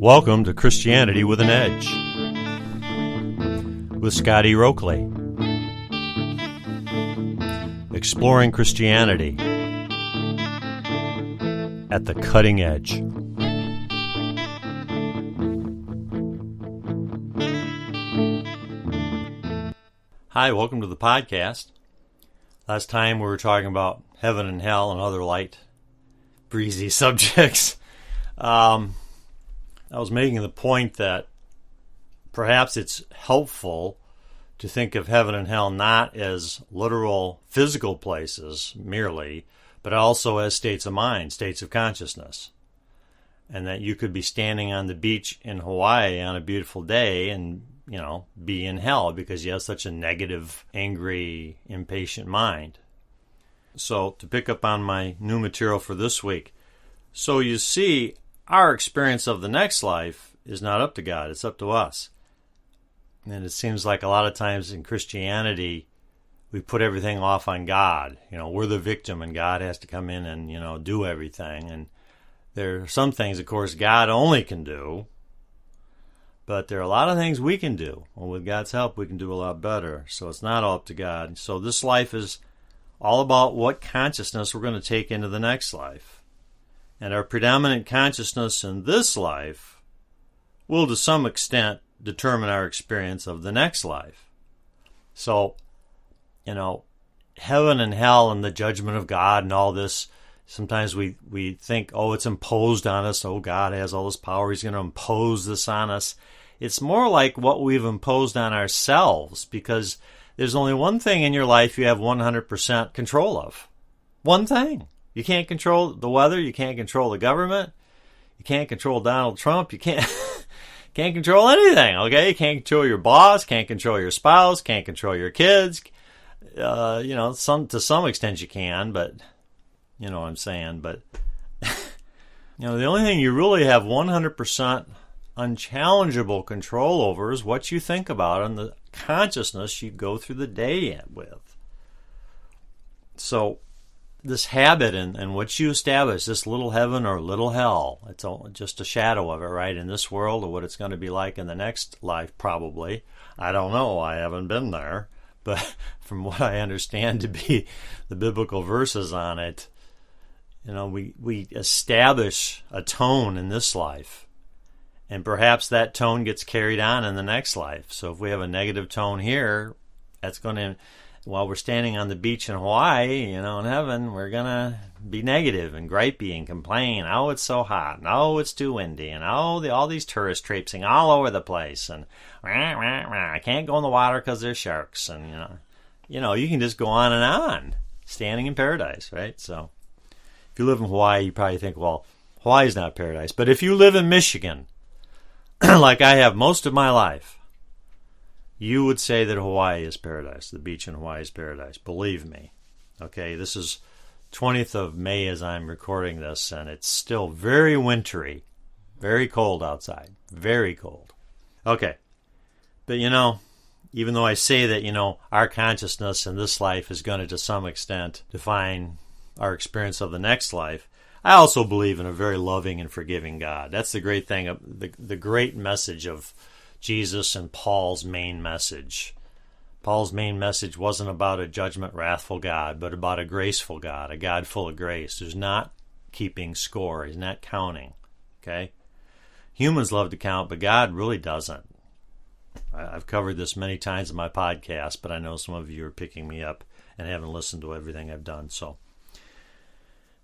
Welcome to Christianity with an Edge with Scotty Rokley. Exploring Christianity at the cutting edge. Hi, welcome to the podcast. Last time we were talking about heaven and hell and other light, breezy subjects. I was making the point that perhaps it's helpful to think of heaven and hell not as literal physical places merely, but also as states of mind, states of consciousness. And that you could be standing on the beach in Hawaii on a beautiful day and, be in hell because you have such a negative, angry, impatient mind. So, to pick up on my new material for this week, so you see, our experience of the next life is not up to God, it's up to us. And it seems like a lot of times in Christianity, we put everything off on God. We're the victim and God has to come in and, do everything. And there are some things, of course, God only can do. But there are a lot of things we can do. Well, with God's help, we can do a lot better. So it's not all up to God. So this life is all about what consciousness we're going to take into the next life. And our predominant consciousness in this life will, to some extent, determine our experience of the next life. So, heaven and hell and the judgment of God and all this, sometimes we think, it's imposed on us. Oh, God has all this power. He's going to impose this on us. It's more like what we've imposed on ourselves, because there's only one thing in your life you have 100% control of. One thing. You can't control the weather. You can't control the government. You can't control Donald Trump. You can't control anything, okay? You can't control your boss. Can't control your spouse. Can't control your kids. To some extent you can, but you know what I'm saying. But the only thing you really have 100% unchallengeable control over is what you think about and the consciousness you go through the day with. So this habit and what you establish, this little heaven or little hell, it's just a shadow of it, right? In this world, or what it's going to be like in the next life, probably. I don't know. I haven't been there. But from what I understand to be the biblical verses on it, we establish a tone in this life. And perhaps that tone gets carried on in the next life. So if we have a negative tone here, that's going to, while we're standing on the beach in Hawaii, in heaven, we're going to be negative and gripey and complain. Oh, it's so hot. And oh, it's too windy. And all these tourists traipsing all over the place. And I can't go in the water because there's sharks. And, you can just go on and on, standing in paradise, right? So if you live in Hawaii, you probably think, well, Hawaii's not paradise. But if you live in Michigan, like I have most of my life, you would say that Hawaii is paradise. The beach in Hawaii is paradise. Believe me. Okay, this is 20th of May as I'm recording this, and it's still very wintry. Very cold outside. Very cold. Okay. But, even though I say that, our consciousness in this life is going to some extent, define our experience of the next life, I also believe in a very loving and forgiving God. That's the great thing, the great message of Jesus and Paul's main message. Paul's main message wasn't about a judgment, wrathful God, but about a graceful God, a God full of grace, who's not keeping score, he's not counting. Okay? Humans love to count, but God really doesn't. I've covered this many times in my podcast, but I know some of you are picking me up and haven't listened to everything I've done. So,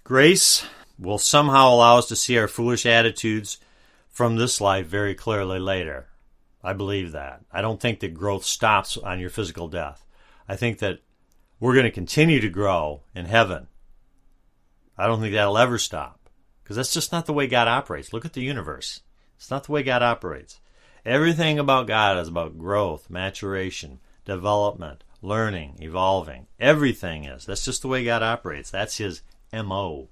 grace will somehow allow us to see our foolish attitudes from this life very clearly later. I believe that. I don't think that growth stops on your physical death. I think that we're going to continue to grow in heaven. I don't think that'll ever stop, because that's just not the way God operates. Look at the universe. It's not the way God operates. Everything about God is about growth, maturation, development, learning, evolving. Everything is. That's just the way God operates. That's his M.O.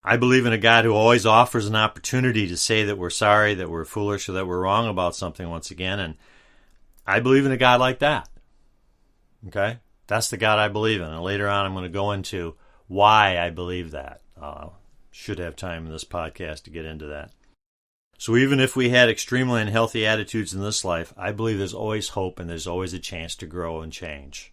I believe in a God who always offers an opportunity to say that we're sorry, that we're foolish, or that we're wrong about something once again. And I believe in a God like that. Okay? That's the God I believe in. And later on I'm going to go into why I believe that. Should have time in this podcast to get into that. So even if we had extremely unhealthy attitudes in this life, I believe there's always hope and there's always a chance to grow and change.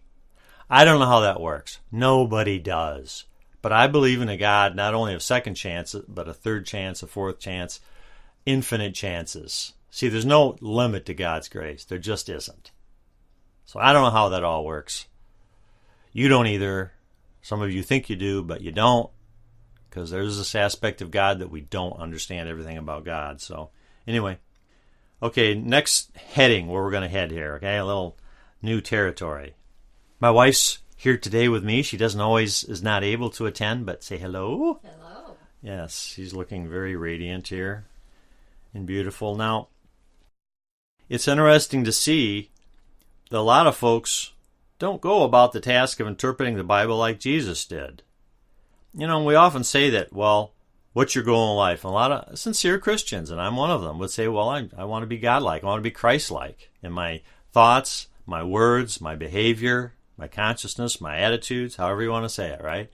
I don't know how that works. Nobody does. But I believe in a God not only of second chances, but a third chance, a fourth chance, infinite chances. See, there's no limit to God's grace. There just isn't. So I don't know how that all works. You don't either. Some of you think you do, but you don't, because there's this aspect of God that we don't understand everything about God. So anyway, okay, next heading where we're going to head here, okay, a little new territory. My wife's here today with me. She is not able to attend, but say hello. Hello. Yes, she's looking very radiant here and beautiful. Now, it's interesting to see that a lot of folks don't go about the task of interpreting the Bible like Jesus did. You know, we often say that, well, what's your goal in life? And a lot of sincere Christians, and I'm one of them, would say, well, I want to be God-like. I want to be Christ-like in my thoughts, my words, my behavior, my consciousness, my attitudes, however you want to say it, right?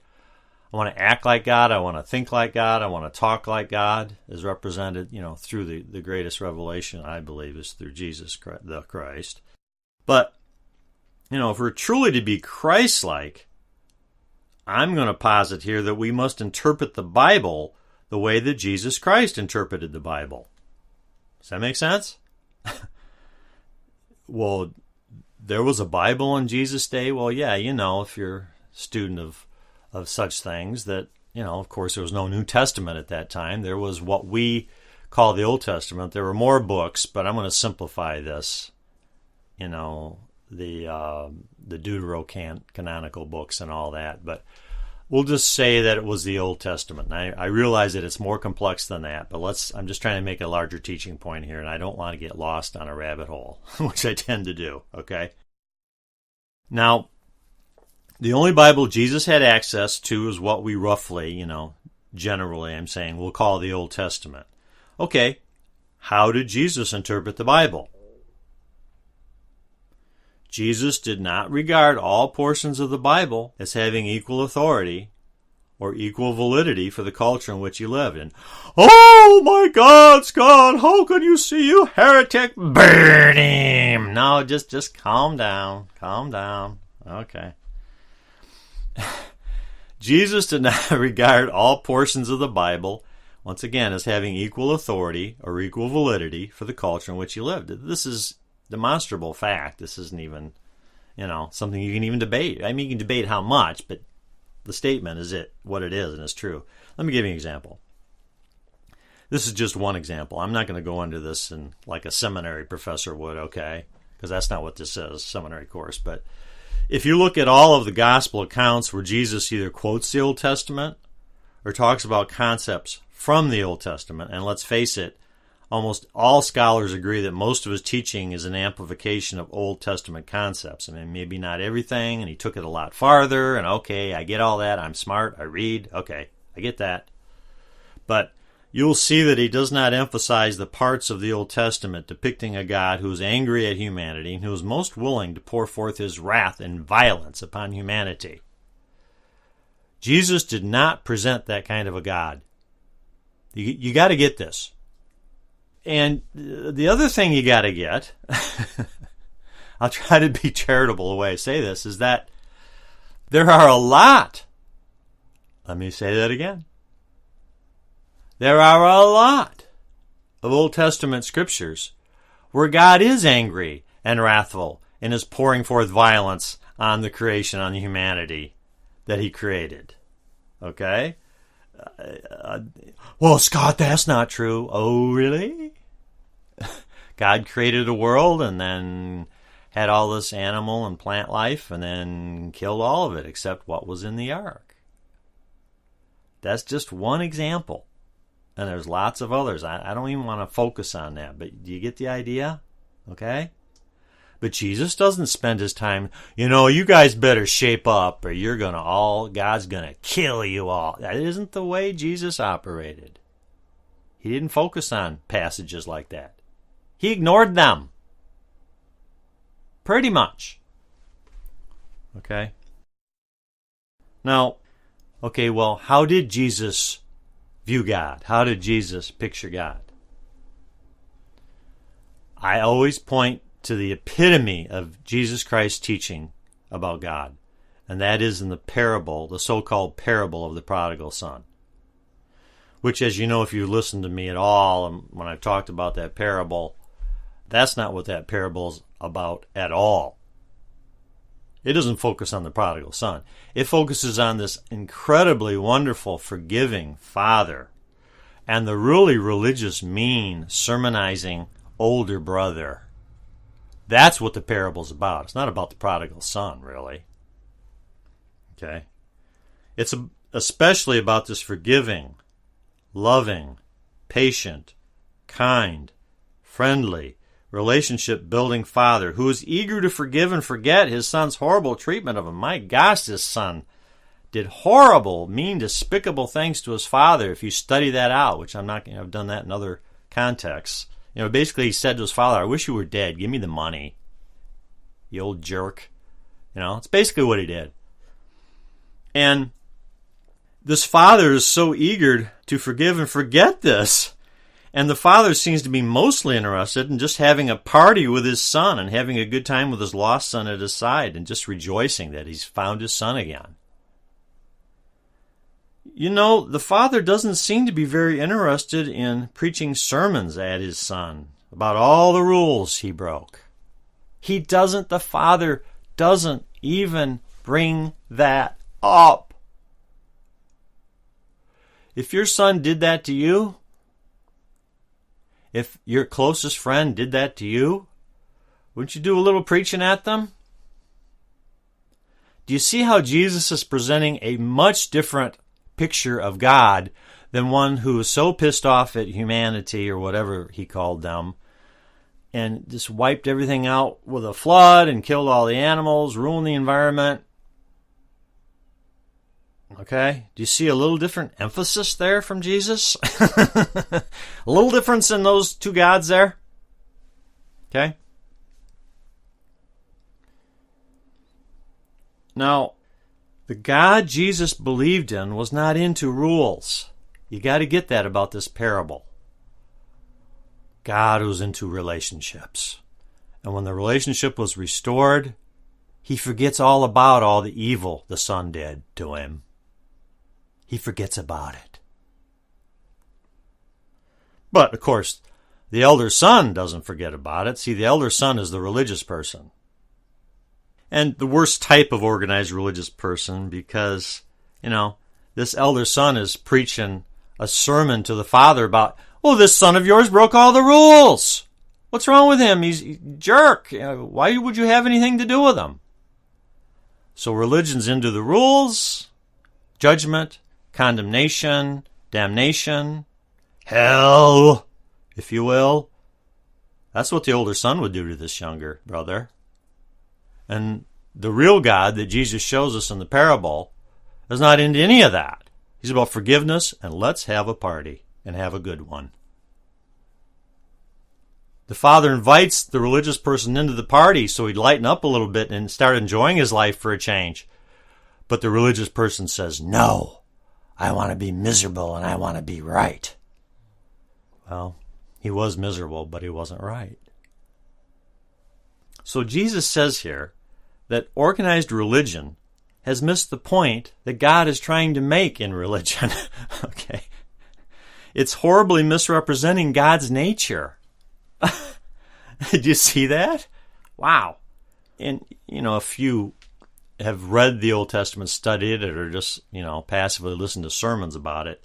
I want to act like God. I want to think like God. I want to talk like God, as represented, through the greatest revelation, I believe, is through Jesus the Christ. But, if we're truly to be Christ-like, I'm going to posit here that we must interpret the Bible the way that Jesus Christ interpreted the Bible. Does that make sense? Well, there was a Bible in Jesus' day? Well, yeah, if you're a student of such things, that, of course, there was no New Testament at that time. There was what we call the Old Testament. There were more books, but I'm going to simplify this, the Deuterocanonical books and all that. But we'll just say that it was the Old Testament. And I realize that it's more complex than that, but I'm just trying to make a larger teaching point here, and I don't want to get lost on a rabbit hole, which I tend to do, okay? Now, the only Bible Jesus had access to is what we roughly, generally, I'm saying, we'll call the Old Testament. Okay, how did Jesus interpret the Bible? Jesus did not regard all portions of the Bible as having equal authority or equal validity for the culture in which he lived. And, oh my God, Scott, how can you see, you heretic? Burn him! No, just calm down. Calm down. Okay. Jesus did not regard all portions of the Bible, once again, as having equal authority or equal validity for the culture in which he lived. This is demonstrable fact. This isn't even, something you can even debate. I mean, you can debate how much, but the statement is what it is, and it's true. Let me give you an example. This is just one example. I'm not going to go into this in like a seminary professor would, okay? Because that's not what this is, seminary course. But if you look at all of the gospel accounts where Jesus either quotes the Old Testament or talks about concepts from the Old Testament, and let's face it, almost all scholars agree that most of his teaching is an amplification of Old Testament concepts. I mean, maybe not everything, and he took it a lot farther, and okay, I get all that. I'm smart. I read. Okay, I get that. But you'll see that he does not emphasize the parts of the Old Testament depicting a God who is angry at humanity and who is most willing to pour forth his wrath and violence upon humanity. Jesus did not present that kind of a God. You got to get this. And the other thing you got to get, I'll try to be charitable the way I say this, is that there are a lot, let me say that again, there are a lot of Old Testament scriptures where God is angry and wrathful and is pouring forth violence on the creation, on the humanity that he created. Okay? Well, Scott, that's not true. Oh, really? God created a world and then had all this animal and plant life and then killed all of it except what was in the ark. That's just one example. And there's lots of others. I don't even want to focus on that, but do you get the idea? Okay? But Jesus doesn't spend his time, you guys better shape up or God's going to kill you all. That isn't the way Jesus operated. He didn't focus on passages like that. He ignored them. Pretty much. Okay? Now, well, how did Jesus view God? How did Jesus picture God? I always point to the epitome of Jesus Christ's teaching about God, and that is in the parable, the so-called parable of the prodigal son. Which, as you know, if you listen to me at all, and when I've talked about that parable, that's not what that parable is about at all. It doesn't focus on the prodigal son. It focuses on this incredibly wonderful, forgiving father and the really religious, mean, sermonizing older brother. That's what the parable's about. It's not about the prodigal son, really. Okay? It's especially about this forgiving, loving, patient, kind, friendly, relationship-building father who is eager to forgive and forget his son's horrible treatment of him. My gosh, this son did horrible, mean, despicable things to his father. If you study that out, which I'm not going to have done that in other contexts. Basically he said to his father, I wish you were dead. Give me the money. You old jerk. It's basically what he did. And this father is so eager to forgive and forget this. And the father seems to be mostly interested in just having a party with his son and having a good time with his lost son at his side and just rejoicing that he's found his son again. The father doesn't seem to be very interested in preaching sermons at his son about all the rules he broke. The father doesn't even bring that up. If your son did that to you, if your closest friend did that to you, wouldn't you do a little preaching at them? Do you see how Jesus is presenting a much different picture of God than one who is so pissed off at humanity or whatever he called them and just wiped everything out with a flood and killed all the animals, ruined the environment? Okay? Do you see a little different emphasis there from Jesus? A little difference in those two gods there? Okay? Now, the God Jesus believed in was not into rules. You got to get that about this parable. God was into relationships. And when the relationship was restored, he forgets all about all the evil the son did to him. He forgets about it. But, of course, the elder son doesn't forget about it. See, the elder son is the religious person. And the worst type of organized religious person because, this elder son is preaching a sermon to the father about, this son of yours broke all the rules. What's wrong with him? He's a jerk. Why would you have anything to do with him? So religion's into the rules, judgment, condemnation, damnation, hell, if you will. That's what the older son would do to this younger brother. And the real God that Jesus shows us in the parable is not into any of that. He's about forgiveness and let's have a party and have a good one. The father invites the religious person into the party so he'd lighten up a little bit and start enjoying his life for a change. But the religious person says, no, I want to be miserable and I want to be right. Well, he was miserable, but he wasn't right. So Jesus says here that organized religion has missed the point that God is trying to make in religion. Okay. It's horribly misrepresenting God's nature. Did you see that? Wow. And, if you have read the Old Testament, studied it, or just, passively listened to sermons about it,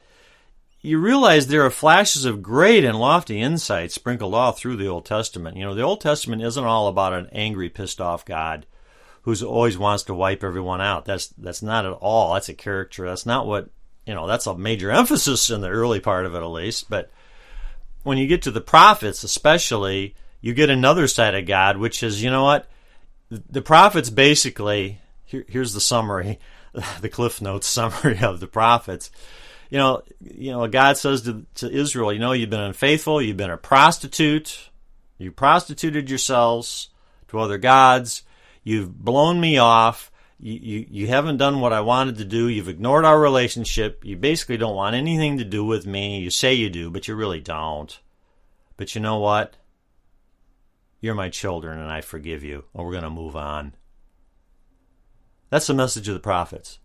you realize there are flashes of great and lofty insight sprinkled all through the Old Testament. The Old Testament isn't all about an angry, pissed off God who always wants to wipe everyone out. That's not at all. That's a caricature. That's not what, that's a major emphasis in the early part of it, at least. But when you get to the prophets, especially, you get another side of God, which is, the prophets basically, here's the summary, the Cliff Notes summary of the prophets. God says to Israel, you've been unfaithful, you've been a prostitute, you prostituted yourselves to other gods, you've blown me off, you haven't done what I wanted to do, you've ignored our relationship, you basically don't want anything to do with me, you say you do, but you really don't. But you know what? You're my children, and I forgive you, and we're going to move on. That's the message of the prophets.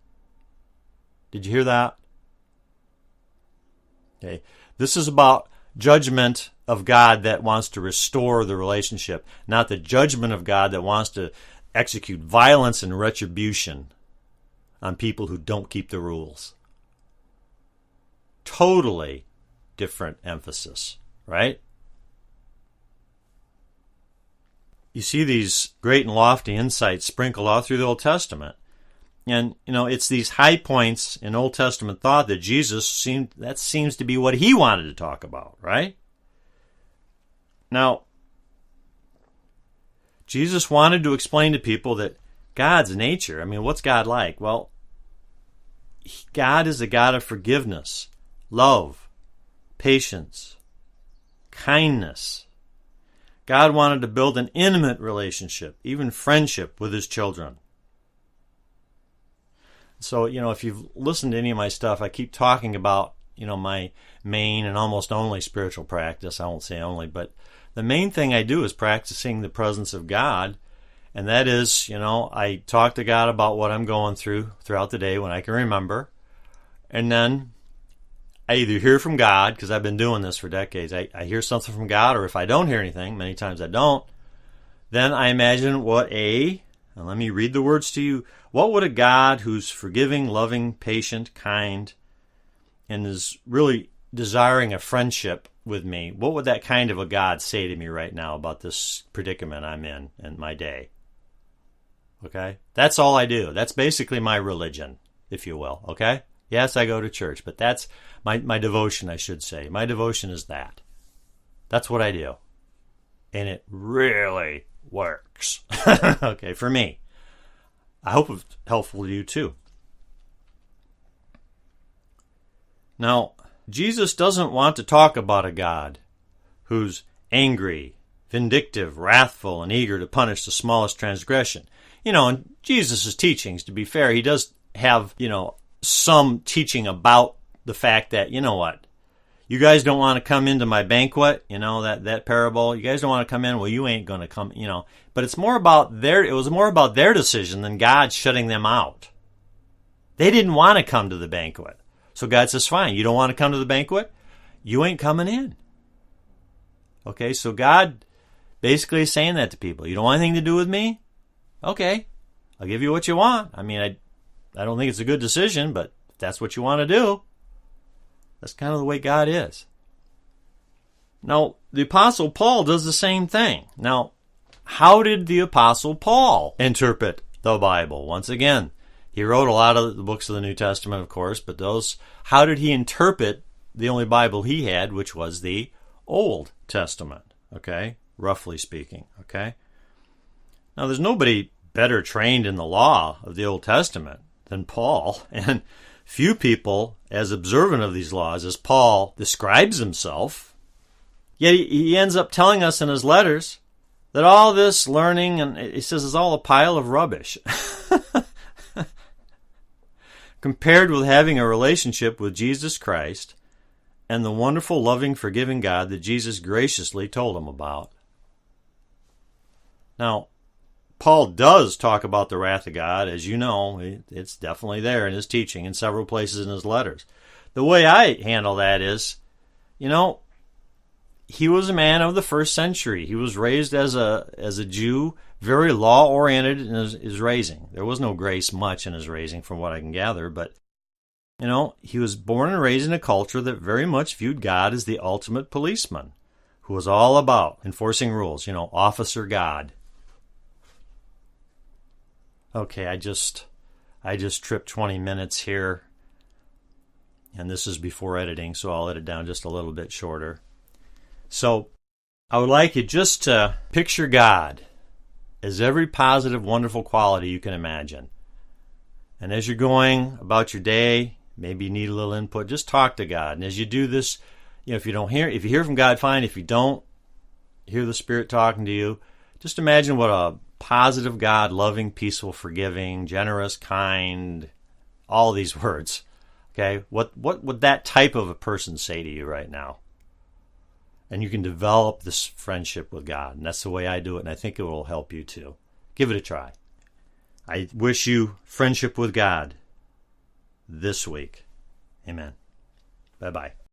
Did you hear that? Okay. This is about judgment of God that wants to restore the relationship, not the judgment of God that wants to execute violence and retribution on people who don't keep the rules. Totally different emphasis, right? You see these great and lofty insights sprinkled all through the Old Testament. And, it's these high points in Old Testament thought that that seems to be what he wanted to talk about, right? Now, Jesus wanted to explain to people that God's nature, what's God like? Well, God is a God of forgiveness, love, patience, kindness. God wanted to build an intimate relationship, even friendship, with his children. So, if you've listened to any of my stuff, I keep talking about, my main and almost only spiritual practice. I won't say only, but the main thing I do is practicing the presence of God. And that is, I talk to God about what I'm going through throughout the day when I can remember. And then I either hear from God, because I've been doing this for decades. I hear something from God, or if I don't hear anything, many times I don't, then I imagine and let me read the words to you. What would a God who's forgiving, loving, patient, kind, and is really desiring a friendship with me, what would that kind of a God say to me right now about this predicament I'm in my day? Okay? That's all I do. That's basically my religion, if you will. Okay? Yes, I go to church, but that's my devotion, I should say. My devotion is that. That's what I do. And it really works. Okay, for me. I hope it's helpful to you too. Now, Jesus doesn't want to talk about a God who's angry, vindictive, wrathful, and eager to punish the smallest transgression. In Jesus' teachings, to be fair, he does have, some teaching about the fact that, you guys don't want to come into my banquet, that parable. You guys don't want to come in. Well, you ain't going to come, But it was more about their decision than God shutting them out. They didn't want to come to the banquet. So God says, fine, you don't want to come to the banquet? You ain't coming in. Okay, so God basically is saying that to people. You don't want anything to do with me? Okay, I'll give you what you want. I don't think it's a good decision, but if that's what you want to do, that's kind of the way God is. Now, the Apostle Paul does the same thing. Now, how did the Apostle Paul interpret the Bible? Once again, he wrote a lot of the books of the New Testament, of course, but how did he interpret the only Bible he had, which was the Old Testament, okay? Roughly speaking, okay? Now, there's nobody better trained in the law of the Old Testament than Paul, and few people as observant of these laws as Paul describes himself. Yet he ends up telling us in his letters that all this learning, and he says, is all a pile of rubbish. Compared with having a relationship with Jesus Christ and the wonderful, loving, forgiving God that Jesus graciously told him about. Now, Paul does talk about the wrath of God, as you know. It's definitely there in his teaching in several places in his letters. The way I handle that is, he was a man of the first century. He was raised as a Jew, very law-oriented in his raising. There was no grace much in his raising, from what I can gather, but, he was born and raised in a culture that very much viewed God as the ultimate policeman, who was all about enforcing rules, Officer God. Okay, I just tripped 20 minutes here, and this is before editing, so I'll edit down just a little bit shorter. So I would like you just to picture God as every positive, wonderful quality you can imagine. And as you're going about your day, maybe you need a little input, just talk to God. And as you do this, if you hear from God, fine. If you don't hear the Spirit talking to you, just imagine what a positive God, loving, peaceful, forgiving, generous, kind, all these words. Okay, what would that type of a person say to you right now? And you can develop this friendship with God. And that's the way I do it, and I think it will help you too. Give it a try. I wish you friendship with God this week. Amen. Bye-bye.